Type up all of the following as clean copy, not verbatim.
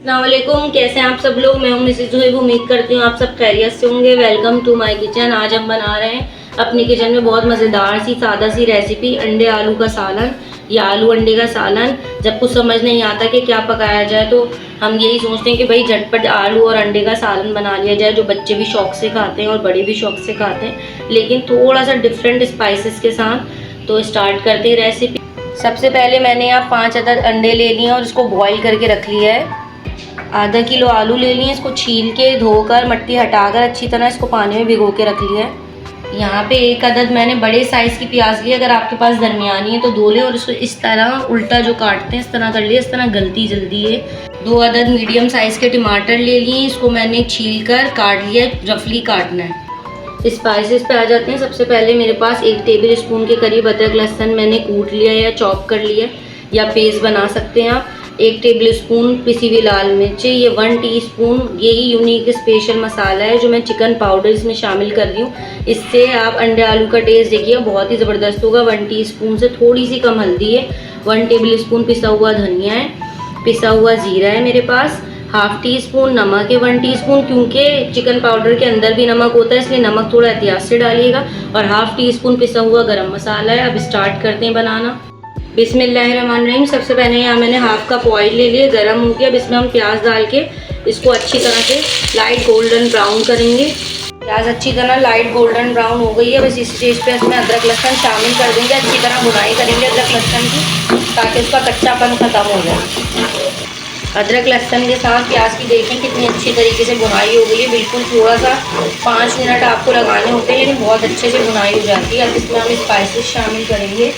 अस्सलामुअलैकुम, कैसे हैं आप सब लोग। मैं हूं मिसेज जोहेब। उम्मीद करती हूँ आप सब खैरियत से होंगे। Welcome to my kitchen. आज हम बना रहे हैं अपनी किचन में बहुत मज़ेदार सी सादा सी रेसिपी, अंडे आलू का सालन या आलू अंडे का सालन। जब कुछ समझ नहीं आता कि क्या पकाया जाए तो हम यही सोचते हैं कि भाई झटपट आलू और अंडे का सालन बना लिया जाए, जो बच्चे भी शौक से खाते हैं और बड़े भी शौक से खाते हैं, लेकिन थोड़ा सा डिफरेंट स्पाइसेस के साथ। तो स्टार्ट करते हैं रेसिपी। सबसे पहले मैंने यहाँ 5 अदद अंडे ले लिए और इसको बॉईल करके रख लिया है। आधा किलो आलू ले लिए, इसको छील के धोकर मट्टी हटाकर अच्छी तरह इसको पानी में भिगो के रख लिया है। यहाँ पे 1 अदद मैंने बड़े साइज़ की प्याज ली, अगर आपके पास दरमियानी है तो 2 लें और इसको इस तरह उल्टा जो काटते हैं इस तरह कर लिया, इस तरह गलती जल्दी है। 2 अदद मीडियम साइज़ के टमाटर ले लिए, इसको मैंने छील कर काट लिया, रफली काटना है। स्पाइसेस पे आ जाते हैं। सबसे पहले मेरे पास 1 टेबल स्पून के करीब अदरक लहसुन मैंने कूट लिया या चॉप कर लिया या पेस्ट बना सकते हैं आप। 1 टेबल स्पून पिसी हुई लाल मिर्ची, ये 1 टीस्पून, यही यूनिक स्पेशल मसाला है जो मैं चिकन पाउडर इसमें शामिल कर रही हूँ। इससे आप अंडे आलू का टेस्ट देखिए बहुत ही ज़बरदस्त होगा। 1 टीस्पून से थोड़ी सी कम हल्दी है। 1 टेबल स्पून पिसा हुआ धनिया है, पिसा हुआ ज़ीरा है मेरे पास। हाफ टी स्पून नमक है। 1 टीस्पून, क्योंकि चिकन पाउडर के अंदर भी नमक होता है इसलिए नमक थोड़ा एहतियात से डालिएगा। और हाफ टी स्पून पिसा हुआ गरम मसाला है। अब स्टार्ट करते हैं बनाना। बिस्मिल्लाहिर्रहमानिर्रहीम। सबसे पहले यहाँ मैंने हाफ कप ऑयल ले लिया, गर्म हो गया। अब इसमें हम प्याज डाल के इसको अच्छी तरह से लाइट गोल्डन ब्राउन करेंगे। प्याज अच्छी तरह लाइट गोल्डन ब्राउन हो गई है। बस इस स्टेज पे इसमें अदरक लहसुन शामिल कर देंगे। अच्छी तरह भुनाई करेंगे अदरक लहसुन की, ताकि उसका कच्चापन ख़त्म हो जाए। अदरक लहसुन के साथ प्याज की देखें कितनी अच्छी तरीके से भुनाई हो गई है। बिल्कुल थोड़ा सा 5 मिनट आपको लगाने होते हैं, लेकिन बहुत अच्छे से भुनाई हो जाती है। अब इसमें हम स्पाइसेस शामिल करेंगे।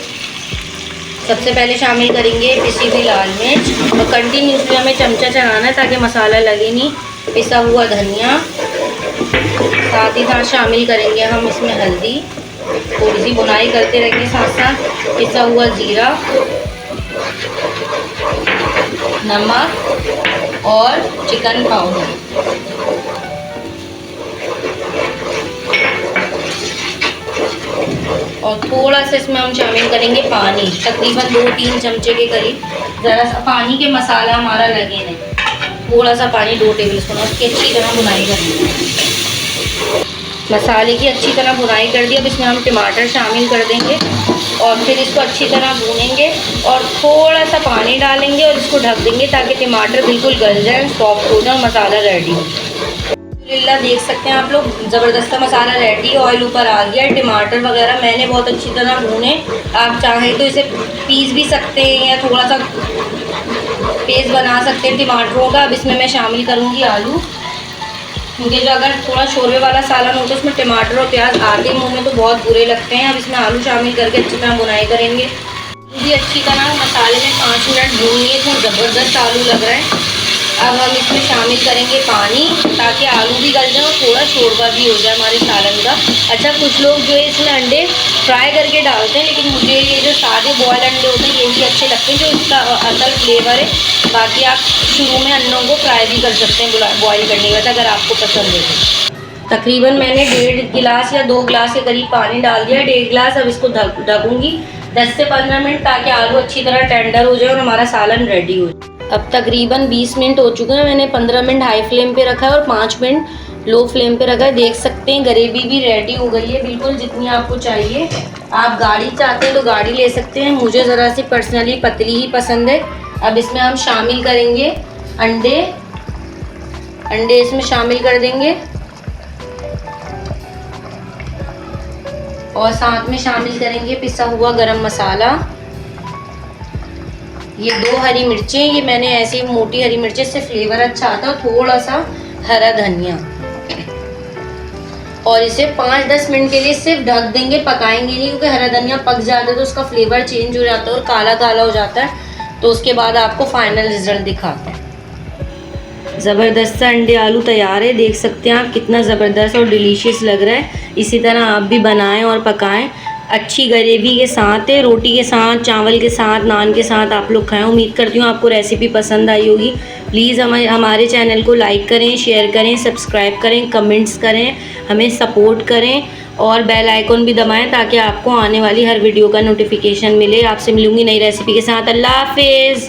सबसे पहले शामिल करेंगे पिसी हुई लाल मिर्च, और कंटिन्यूसली हमें चमचा चलाना है ताकि मसाला लगे नहीं। पिसा हुआ धनिया, साथ ही साथ शामिल करेंगे हम इसमें हल्दी। थोड़ी सी भुनाई करते रहेंगे साथ साथ। पिसा हुआ ज़ीरा, नमक और चिकन पाउडर। और थोड़ा सा इसमें हम शामिल करेंगे पानी, तकरीबन 2-3 चमचे के करीब। ज़रा सा पानी के मसाला हमारा लगे नहीं, थोड़ा सा पानी 2 टेबल स्पून। उसकी अच्छी तरह भुनाई करेंगे। मसाले की अच्छी तरह भुनाई कर दी। अब इसमें हम टमाटर शामिल कर देंगे और फिर इसको अच्छी तरह भूनेंगे और थोड़ा सा पानी डालेंगे और इसको ढक देंगे ताकि टमाटर बिल्कुल गल जाए, सॉफ्ट हो जाए और मसाला रेडी हो जाए। देख सकते हैं आप लोग, ज़बरदस्त मसाला रेडी, ऑयल ऊपर आ गया। टमाटर वगैरह मैंने बहुत अच्छी तरह भूने। आप चाहें तो इसे पीस भी सकते हैं या थोड़ा सा पेस्ट बना सकते हैं टमाटरों का। अब इसमें मैं शामिल करूँगी आलू, क्योंकि जो अगर थोड़ा शोरबे वाला सालन होता है उसमें टमाटर और प्याज आते मुँह में तो बहुत बुरे लगते हैं। अब इसमें आलू शामिल करके अच्छी तरह भुनाई करेंगे। ये अच्छी तरह मसाले में 5 मिनट भून लिए थे, ज़बरदस्त आलू लग रहा है। अब हम इसमें शामिल करेंगे पानी, ताकि आलू भी गल जाए और थोड़ा शोरबा भी हो जाए हमारे सालन का। अच्छा, कुछ लोग जो है इसमें अंडे फ्राई करके डालते हैं, लेकिन मुझे ये जो सादे बॉयल अंडे होते हैं यही अच्छे लगते हैं, जो इसका असल फ्लेवर है। बाकी आप शुरू में अंडों को फ्राई भी कर सकते हैं बॉयल करने के बाद, अगर आपको पसंद है तो। तकरीबन मैंने 1.5 गिलास या 2 गिलास के करीब पानी डाल दिया, 1.5 गिलास। अब इसको ढकूँगी 10 से 15 मिनट, ताकि आलू अच्छी तरह टेंडर हो जाए और हमारा सालन रेडी हो जाए। अब तकरीबन 20 मिनट हो चुके हैं। मैंने 15 मिनट हाई फ्लेम पे रखा है और 5 मिनट लो फ्लेम पे रखा है। देख सकते हैं ग्रेवी भी रेडी हो गई है, बिल्कुल जितनी आपको चाहिए। आप गाढ़ी चाहते हैं तो गाढ़ी ले सकते हैं, मुझे ज़रा सी पर्सनली पतली ही पसंद है। अब इसमें हम शामिल करेंगे अंडे इसमें शामिल कर देंगे और साथ में शामिल करेंगे पिसा हुआ गरम मसाला। ये 2 हरी मिर्चें, ये मैंने ऐसी मोटी हरी मिर्चें से फ्लेवर अच्छा आता है। थोड़ा सा हरा धनिया, और इसे 5-10 मिनट के लिए सिर्फ ढक देंगे, पकाएंगे नहीं, क्योंकि हरा धनिया पक जाता है तो उसका फ्लेवर चेंज हो जाता है और काला काला हो जाता है। तो उसके बाद आपको फाइनल रिजल्ट दिखाते हैं। ज़बरदस्त अंडे आलू तैयार है। देख सकते हैं आप कितना ज़बरदस्त और डिलीशियस लग रहा है। इसी तरह आप भी बनाएं और पकाएं। अच्छी ग्रेवी के साथ है, रोटी के साथ, चावल के साथ, नान के साथ आप लोग खाएं। उम्मीद करती हूँ आपको रेसिपी पसंद आई होगी। प्लीज़ हमारे चैनल को लाइक करें, शेयर करें, सब्सक्राइब करें, कमेंट्स करें, हमें सपोर्ट करें और बेल आइकन भी दबाएं ताकि आपको आने वाली हर वीडियो का नोटिफिकेशन मिले। आपसे मिलूँगी नई रेसिपी के साथ। अल्लाह हाफिज़।